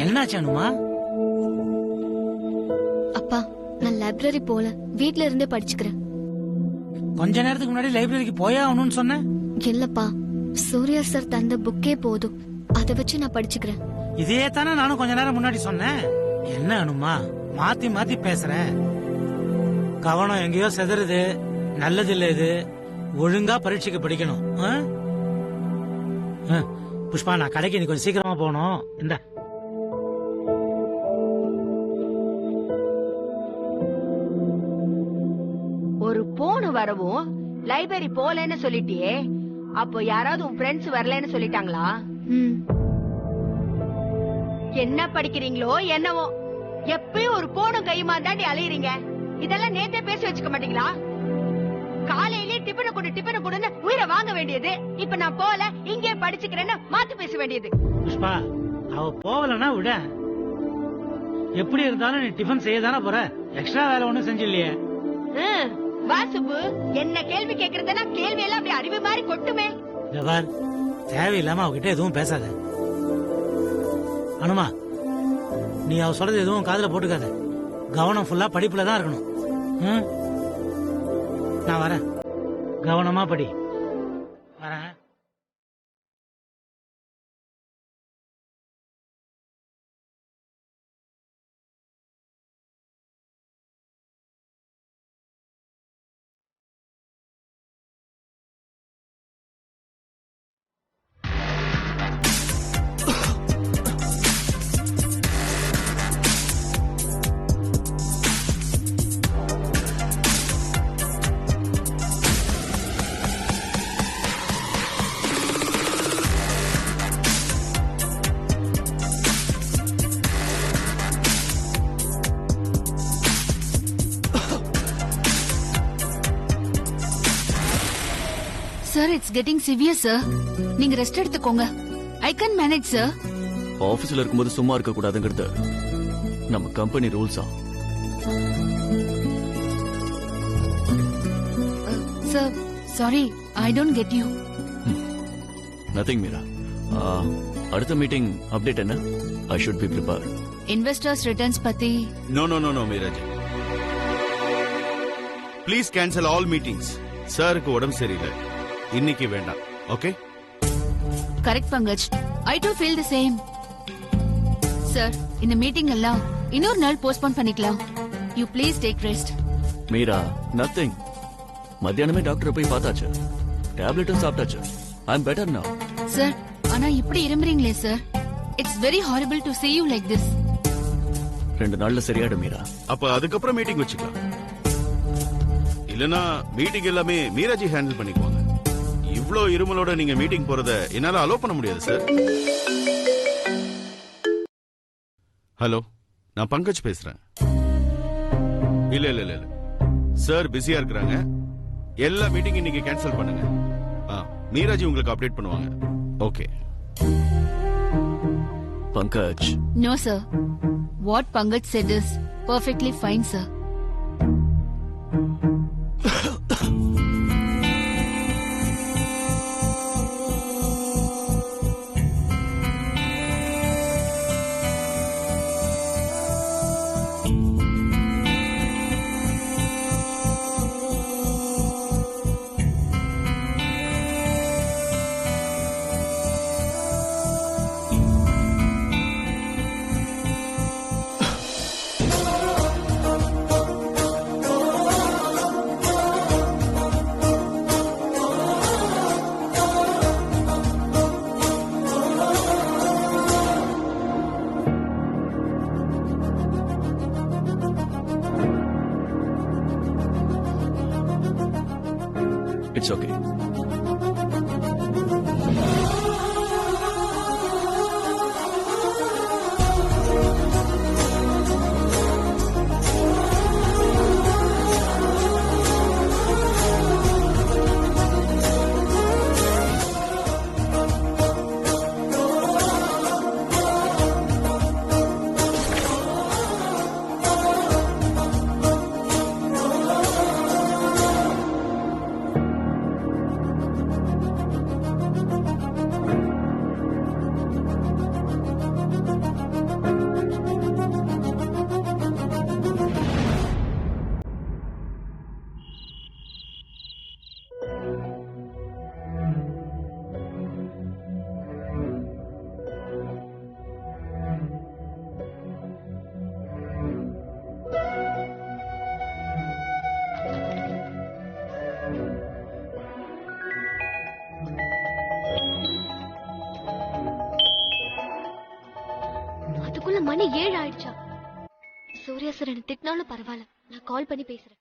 என்னாச்சு அனுமா? அப்பா, நான் லைப்ரரி போல, வீட்ல இருந்தே படிச்சுக்கிறேன். கொஞ்ச நேரத்துக்கு முன்னாடி லைப்ரரிக்கு போயா ஆகணும்னு சொன்னேன். இல்லப்பா, சூர்யா சார் தந்த புக்கே போதும், அதை வச்சு நான் படிச்சுக்கிறேன். இதே தானே நானும் கொஞ்ச நேரம் முன்னாடி சொன்னேன். என்ன அனுமா மாத்தி மாத்தி பேசுற? கவனம் எங்கேயோ செதறுது. நல்லது இல்ல இது. ஒழுங்கா பரீட்சைக்கு படிக்கணும். புஷ்பா, நான் கடைக்கு நீ கொஞ்சம் சீக்கிரமா போகணும். இந்த ஒரு போன் வரவும் லைப்ரரி போலன்னு சொல்லிட்டியே, அப்போ யாராவது உன் ஃப்ரெண்ட்ஸ் வரலன்னு சொல்லிட்டாங்களா? என்ன படிக்கிறீங்களோ என்னவோ, எப்பயும் ஒரு போனும் கையுமா தாண்டி அலையறீங்க. இதெல்லாம் நேத்தே பேசி வச்சுக்க மாட்டீங்களா? காலையிலேயே டிபனை கொடுன்னு உயிரை வாங்க வேண்டியது, இப்ப நான் போல இங்கே படிச்சுக்கிறேன்னு மாத்தி பேச வேண்டியது. புஷ்பா, அவ போகலன்னா விட. எப்படி இருந்தாலும் நீ டிஃபன் செய்ய தானே போற. எக்ஸ்ட்ரா வேலை ஒண்ணும் செஞ்சில்லையே. வாசுபு, என்ன கேள்வி கேக்குறதுன்னா கேள்வி எல்லாம் அப்படி அறிவு மாதிரி கொட்டுமே. தேவையில்லாம அவகிட்ட எதுவும் பேசாத. அனுமா, நீ அவ சொல்றது எதுவும் காதுல போட்டுக்காத. கவனம் ஃபுல்லா படிப்புல தான் இருக்கணும். நான் வரேன், கவனமா படி. வரேன். Sir, it's getting severe sir. நீங்க ரெஸ்ட் எடுத்துக்கோங்க. I can manage sir. ஆபீஸ்ல இருக்கும்போது சும்மா இருக்க கூடாதுங்கிறது நம்ம கம்பெனி ரூல்ஸா? Sir, sorry, I don't get you. Nothing Meera. அடுத்த மீட்டிங் அப்டேட் என்ன? I should be prepared. Investors returns பத்தி. No no no no Meeraji, please cancel all meetings. சாருக்கு உடம்பு சரியில்லை, இன்னைக்கு வேண்டாம். Okay? Correct Pankaj, I too feel the same. Sir, இந்த meeting எல்லாம் இன்னொரு நாள் போஸ்ட்போன் பண்ணிக்கலாம். You please take rest. Meera, nothing. மத்தியானமே டாக்டர் போய் பார்த்தாச்சு, டேப்லெட்டும் சாப்பிட்டாச்சு. ஐ அம் பெட்டர் நவ. சார், ஆனா இப்படி இருமுறீங்களே sir. It's very horrible to see you like this. 2 நாள்ல சரியாயிடும் மீரா. அப்ப அதுக்கப்புறம் மீட்டிங் வச்சுக்கலாம். இல்லனா மீட்டிங் எல்லாமே மீராஜி ஹேண்டில் பண்ணிக்குவாங்க. இவ்ளோ இருமலோட நீங்க மீட்டிங் போறத என்னால அலோ பண்ண முடியாது சார். ஹலோ, நான் பங்கஜ் பேசுறேன். இல்ல இல்ல இல்ல சார், பிஸியா இருக்கிறாங்க. எல்லா மீட்டிங் இன்னைக்கு கேன்சல் பண்ணுங்க. மீராஜி உங்களுக்கு அப்டேட் பண்ணுவாங்க. Okay? Pankaj. No sir. What Pankaj said is perfectly fine, sir. It's okay. அதுக்குள்ள மணி 7 ஆயிடுச்சா? சூர்யா சார் என்ன திட்டினாலும் பரவாயில்ல, நான் கால் பண்ணி பேசுறேன்.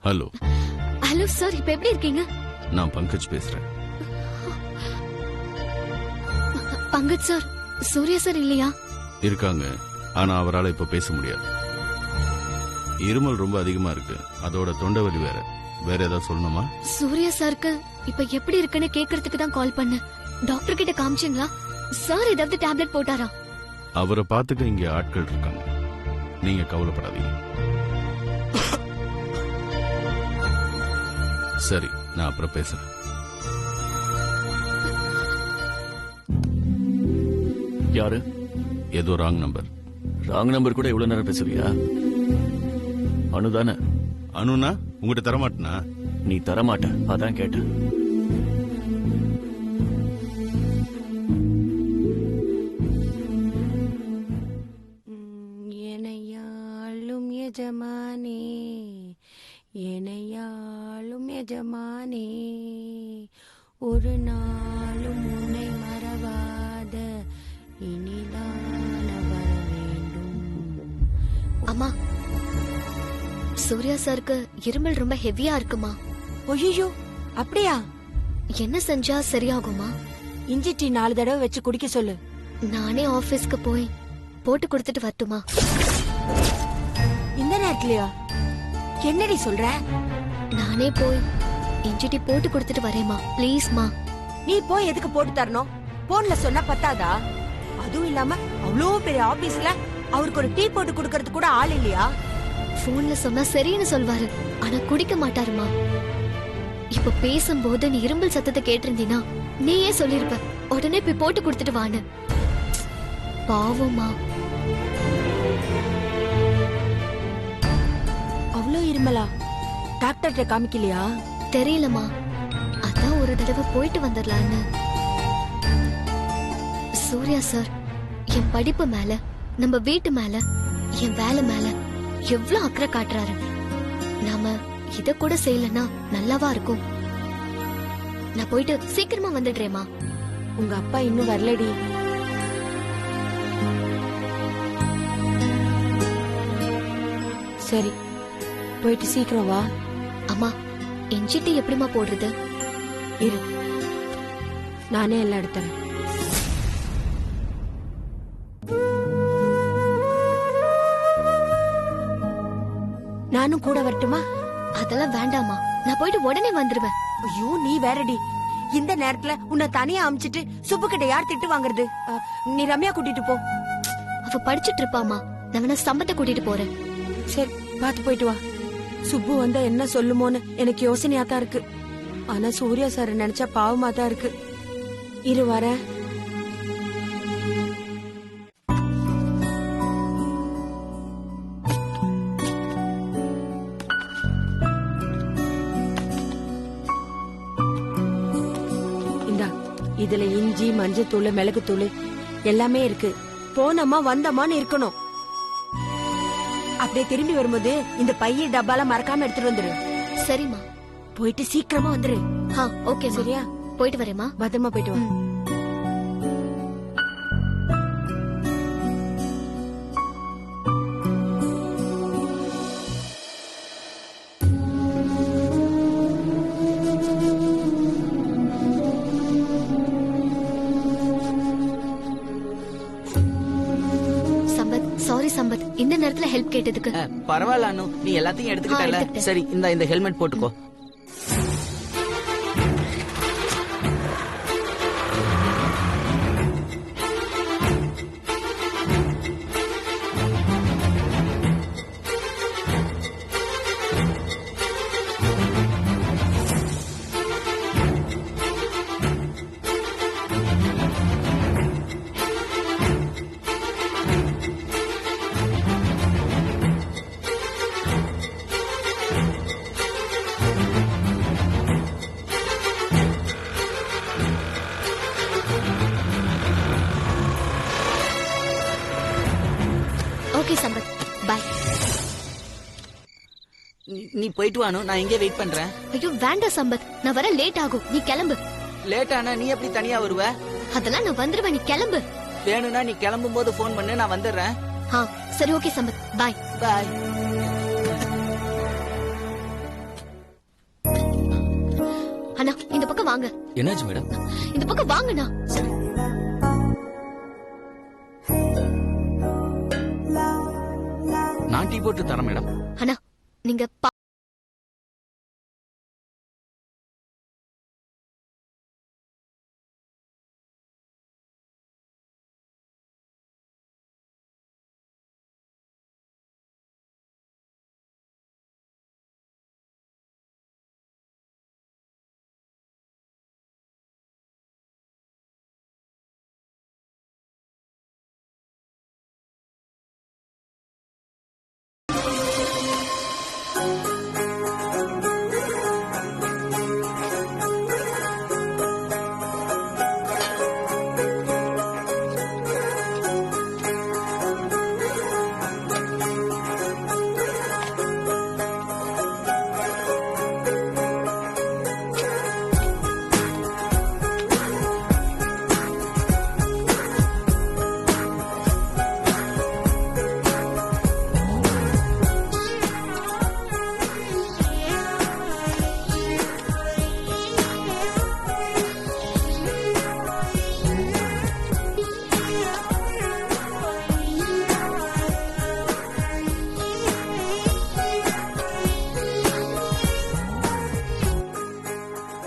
ஹலோ. ஹலோ சார், இப்ப எப்படி இருக்கீங்க? நான் பங்கஜ் பேசுறேன். பங்கஜ் சார், சூர்யா சார் இல்லையா? இருக்காங்க, ஆனா அவரால் இப்ப பேச முடியாது. இருமல் ரொம்ப அதிகமா இருக்கு, அதோட தொண்டை வலி வேற. வேற ஏதாவது சொல்லணுமா? சூர்யா சாருக்கு இப்ப எப்படி இருக்குன்னு கேக்குறதுக்கு தான் கால் பண்ணேன். டாக்டர் கிட்ட காமிச்சீங்களா? சார் ஏதாவது டேப்லெட் போட்டாரா? அவரை பார்த்துக்க இங்க ஆட்கள் இருக்காங்க, நீங்க கவலைப்படாதீங்க. சரி, நான் அப்புறம் பேசுறேன். யாரு? ஏதோ ராங் நம்பர். ராங் நம்பர் கூட இவ்வளவு நேரம் பேசுவியா? அனுதானே? அனுனா உங்ககிட்ட தரமாட்டனா? நீ தரமாட்ட, அதான் கேட்டேன். எனையாளும் எஜமானே, எனையாளும் எஜமானே, ஒரு நாளும் உன்னை மறவாத இனிதான வர வேண்டும். அம்மா, சூர்யா சாருக்கு இருமல் ரொம்ப ஹெவியா இருக்குமா? ஐயோ, அப்படியா? என்ன செஞ்சா சரியாகுமா? இஞ்சி டீ 4 தடவை வச்சு குடிக்க சொல்லு. நானே ஆபீஸ்க்கு போய் போட்டு கொடுத்துட்டு வரட்டுமா? இந்த நேரத்துலயா? என்னடி சொல்ற? நானே போய் இஞ்சி டீ போட்டு கொடுத்துட்டு வரேம்மா, ப்ளீஸ்மா. நீ போய் எதுக்கு போட்டு தரணும்? போன்ல சொன்னா பத்தாதா? அதுவும் இல்லாம அவ்வளோ பெரிய ஆபீஸ்ல அவருக்கு ஒரு டீ போட்டு கொடுக்கறது கூட ஆள் இல்லையா? போன்ல சொன்னா சரின்னு சொல்வாரு, ஆனா குடிக்க மாட்டாருமா. இப்ப பேசும்போது நீ இரும்பல் சத்தத்தை கேட்டிருந்தீனா நீயே சொல்லிருப்ப, உடனே போய் போட்டு கொடுத்துட்டு வான்னு. பாவமா. அவ்வளோ இருமலா? டாக்டர்கிட்ட காமிக்கலையா? தெரியலமா, அதான் ஒரு தடவை போயிட்டு வந்துடலான்னு. சூர்யா சார் என் படிப்பு மேல, நம்ம வீட்டு மேல, என் வேலை மேல எவ்வளவு அக்கறை காட்டுறாரு. நாம இத கூட செய்யலன்னா நல்லாவா இருக்கும்? நான் போயிட்டு சீக்கிரமா வந்துடுறேமா. உங்க அப்பா இன்னும் வரலடி. சரி, போயிட்டு சீக்கிரம் வா. அம்மா, இஞ்சி டீ எப்படிமா போடுறது? இரு, நானே எல்லாம் எடுத்துறேன். நானும் கூட வரட்டுமா? அதெல்லாம் வேண்டாமா, நான் போயிட்டு உடனே வந்துருவேன். ஐயோ, நீ வேறடி. இந்த நேரத்துல உன்னை தனியா அமிச்சிட்டு சுப்பு கிட்ட யார் திட்டு வாங்குறது? நீ ரம்யா கூட்டிட்டு போ. அவ படிச்சிட்டு இருப்பாமா, நான் வேணா சம்பத்தை கூட்டிட்டு போறேன். சரி, பாத்து போயிட்டு வா. சுப்பு வந்தா என்ன சொல்லுமோன்னு எனக்கு யோசனையா தான் இருக்கு. ஆனா சூர்யா சார் நினைச்சா பாவமா தான் இருக்கு. இரு வரேன். இந்தா, இதுல இஞ்சி, மஞ்சத்தூள், மிளகுத்தூள் எல்லாமே இருக்கு. போனோமா வந்தோமான்னு இருக்கணும். அப்படியே திரும்பி வரும்போது இந்த பைய டப்பால மறக்காம எடுத்துட்டு வந்துரு. சரிம்மா. போயிட்டு சீக்கிரமா வந்துரு. ஓகே, சரியா? போயிட்டு வரேம்மா. பத்திரமா போயிட்டு வா. சாரி சம்பத், இந்த நேரத்துல ஹெல்ப் கேட்டதுக்கு. பரவாயில்ல அனு, நீ எல்லாத்தையும் எடுத்துக்கிட்டல. சரி, இந்த ஹெல்மெட் போட்டுக்கோ. பாய். நீ போயிட்டு வானு, நான் இங்கே வெயிட் பண்றேன். ஐயோ வேண்டாம் சம்பத், நான் வர லேட் ஆகும், நீ கிளம்பு. லேட் ஆனா நீ எப்படி தனியா வருவ? அதெல்லாம் நான் வந்துருவேன், நீ கிளம்பு. வேணும்னா நீ கிளம்பும் போது போன் பண்ணு, நான் வந்துடுறேன். சரி ஓகே சம்பத், பாய். பாய். அண்ணா இந்த பக்கம் வாங்க. என்னாச்சு மேடம்? இந்த பக்கம் வாங்கண்ணா. நான் டீ போட்டு தரேன் மேடம். அண்ணா நீங்க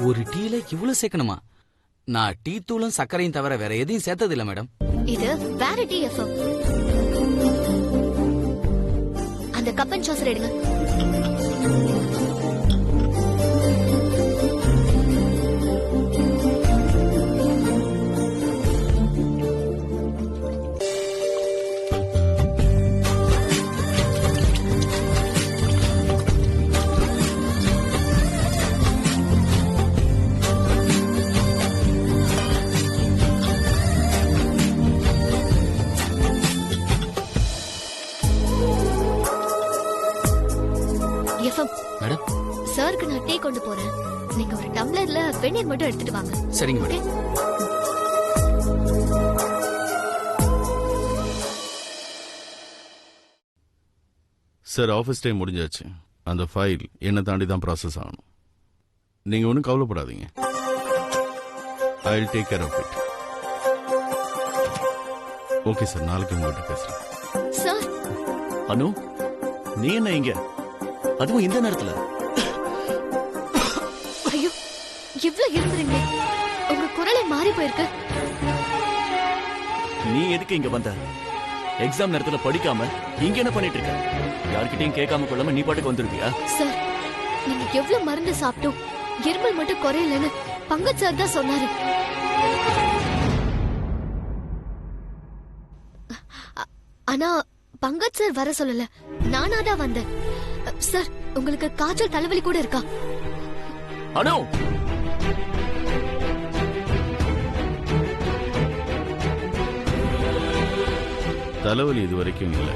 ஒரு டீல இவ்வளவு சேர்க்கணுமா? நான் டீ தூளும் சர்க்கரையும் தவிர வேற எதையும் சேர்த்தது இல்ல மேடம். இது வேற டீ எஃப்எம். அந்த கப் அண்ட் சாசர் எடுங்க. மேடம் சருக்கு நான் டீ கொண்டு போறேன், நீங்க ஒரு டம்ளர்ல வெந்நீர் மட்டும் எடுத்துட்டு வாங்க. சரிங்க மேடம். சார் ஆஃபீஸ் டைம் முடிஞ்சாச்சு. அந்த ஃபைல் என்ன தாண்டி தான் ப்ராசஸ் ஆகணும். நீங்க ஒன்றும் கவலைப்படாதீங்க. I will take care of it. Okay sir, நாளைக்கு உங்கள்கிட்ட பேசுறேன். சார் அனு, நீ என்ன இங்க, அதுவும் இந்த நேரத்துல? ஐயோ இவ்ளோ இருந்துறீங்க, உங்க குரலே மாறி போயிருக்கு. நீ எதுக்கு இங்க வந்த? எக்ஸாம் நேரத்துல படிக்காம இங்க என்ன பண்ணிட்டு இருக்க? யார்கிட்டயும் கேட்காம கொள்ளாம நீ பாட்டுக்கு வந்துருவியா? சார் நீங்க எவ்வளவு மருந்து சாப்பிட்டோம், இருமல் மட்டும் குறையலன்னு பங்கஜ் சார் தான் சொன்னாரு. ஆனா பங்கஜ் சார் வர சொல்லல, நானா தான் வந்தேன். சார் உங்களுக்கு காய்ச்சல் தலைவலி கூட இருக்கா? அனு, தலைவலி இது வரைக்கும் இல்லை,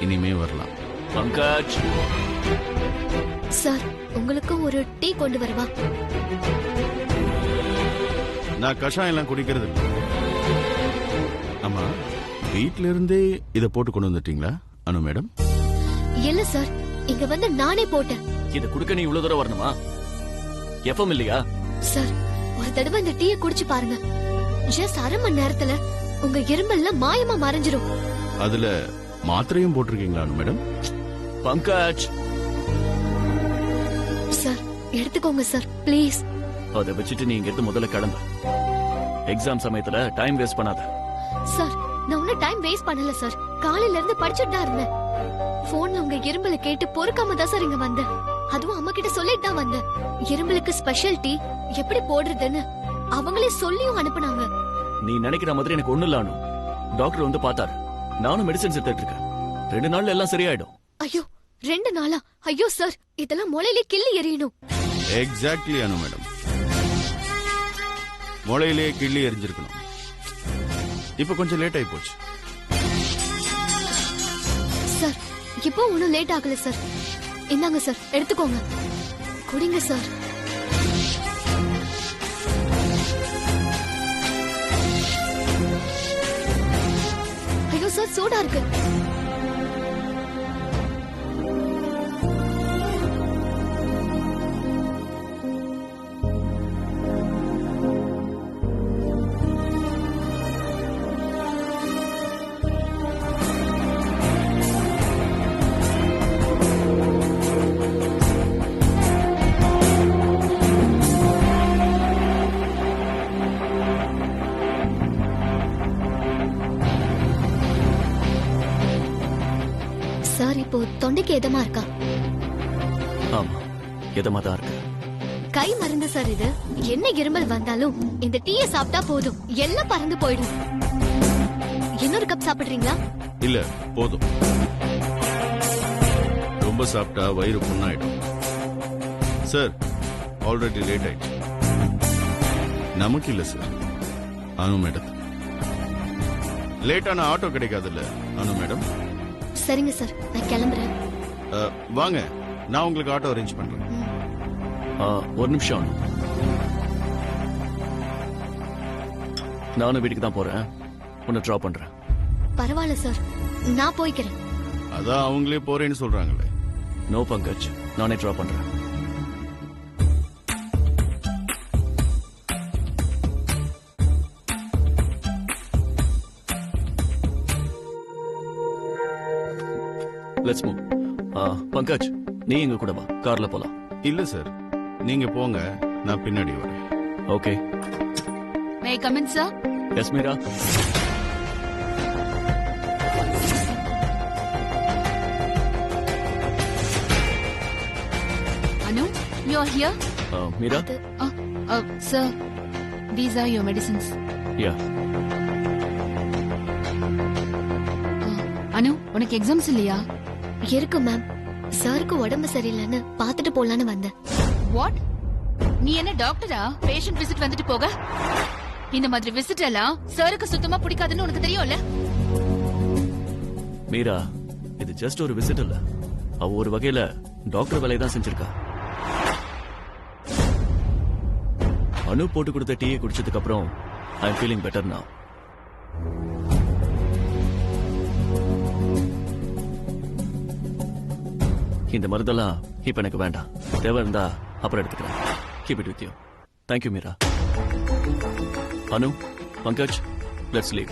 இனிமே வரலாம். பங்கஜ் சார் உங்களுக்கும் ஒரு டீ கொண்டு வரவா? நான் கஷாயம் எல்லாம் குடிக்கிறது இல்லை. ஆமா, வீட்ல இருந்தே இதை போட்டு கொண்டு வந்துட்டீங்களா அனு மேடம்? இல்ல சார், இங்க வந்து நானே போட்டேன். இத குடுக்க நீ இவ்வளவு தூரம் வரணுமா? எஃப்எம் இல்லையா? சார் ஒரு தடவை இந்த டீயை குடிச்சு பாருங்க, ஜஸ்ட் அரை மணி நேரத்துல உங்க இரும்பெல்லாம் மாயமா மறைஞ்சிரும். அதுல மாத்திரையும் போட்டிருக்கீங்களா அனு மேடம்? பங்கஜ் சார் எடுத்துக்கோங்க சார் ப்ளீஸ். அதை வச்சுட்டு நீ இங்க இருந்து முதல்ல கிளம்பு. எக்ஸாம் சமயத்துல டைம் வேஸ்ட் பண்ணாத. சார் நான் ஒன்னும் டைம் வேஸ்ட் பண்ணல சார், காலையில இருந்து படிச்சுட்டு தான் இருந்தேன். போன்ல உங்க இரும்பல கேட்டு பொறுக்காம தான் சார் இங்க வந்தேன். அதுவும் அம்மா கிட்ட சொல்லிட்டு தான் வந்தேன். இரும்பலுக்கு ஸ்பெஷல் டீ எப்படி போடுறதுன்னு அவங்களே சொல்லியும் அனுப்புனாங்க. நீ நினைக்கிற மாதிரி எனக்கு ஒண்ணு இல்ல அனு. டாக்டர் வந்து பார்த்தாரு, நானும் மெடிசன்ஸ் எடுத்துட்டு இருக்கேன். 2 நாள்ல எல்லாம் சரியாயிடும். ஐயோ 2 நாளா? ஐயோ சார் இதெல்லாம் முளையிலே கிள்ளி எறியணும். எக்ஸாக்ட்லி அனு மேடம், முளையிலே கிள்ளி எரிஞ்சிருக்கணும். இப்ப கொஞ்சம் லேட் ஆகி போச்சு. சார் இப்போ ஒன்னும் லேட் ஆகல சார். இந்தாங்க சார், எடுத்துக்கோங்க. குடிங்க சார். ஐயோ சார், சூடா இருக்கு. சார், இப்போ தொண்டைக்கு எதமா இருக்கா? ஆமா, எதமா தான் இருக்கு. கை மருந்து சார் இது. என்ன இருமல் வந்தாலும் இந்த டீயை சாப்பிட்டா போதும், எல்லாம் பறந்து போயிடும். இன்னொரு கப் சாப்பிடுறீங்களா? இல்ல, போதும். ரொம்ப சாப்பிட்டா வயிறு புண்ணாயிடும். சார், ஆல்ரெடி லேட் ஆயிடுச்சு. நமக்கு இல்ல சார், அனு மேடம். லேட்டான ஆட்டோ கிடைக்காதுல்ல அனு மேடம்? சரிங்க சார், நான் கிளம்புறேன். வாங்க, நான் உங்களுக்கு ஆட்டோ அரேஞ்ச் பண்றேன். ஒரு நிமிஷம். நானும் வீட்டுக்கு தான் போறேன். உன்னை ட்ராப் பண்றேன். பரவாயில்ல சார், நான் போய்க்கிறேன். அதான் அவங்களே போறேன்னு சொல்றாங்களே. நோ பங்கஜ், நானே ட்ராப் பண்றேன். Let's move. பங்கஜ், நீ எங்க கூட வா, கார்ல போலாம். இல்ல சார், நீங்க போங்க, நான் பின்னாடி வரேன். Okay. May I come in sir? Yes Meera. Anu, you are here? Meera. Sir, these are your medicines. Yeah. Anu, உனக்கு எக்ஸாம்ஸ் இல்லையா? இருக்கு மேம். சாருக்கு உடம்பு சரியில்லைன்னு பாத்துட்டு போலான்னு வந்தேன். வாட்? நீ என்ன டாக்டரா? பேஷண்ட் விசிட் வந்துட்டு போக? இந்த மாதிரி விசிட் எல்லாம் சாருக்கு சுத்தமா பிடிக்காதுன்னு உனக்கு தெரியும்ல? மீரா, இது ஜஸ்ட் ஒரு விசிட் இல்ல. அவ ஒரு வகையில டாக்டர் வேலையை தான் செஞ்சிருக்கா. அனு போட்டு கொடுத்த டீயை குடிச்சதுக்கு அப்புறம் ஐ எம் ஃபீலிங் பெட்டர் நவ. இந்த மருந்தெல்லாம் இப்ப எனக்கு வேண்டாம். தேவை இருந்தா அப்புறம் எடுத்துக்கிறேன். Keep it with you. Thank you Meera. Anu, Pankaj, let's leave.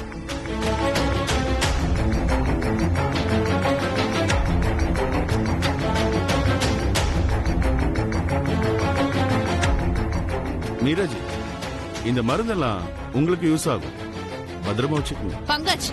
Meeraji, இந்த மருந்தெல்லாம் உங்களுக்கு யூஸ் ஆகும். பத்திரமா வச்சுக்கோங்க. பங்கஜ்,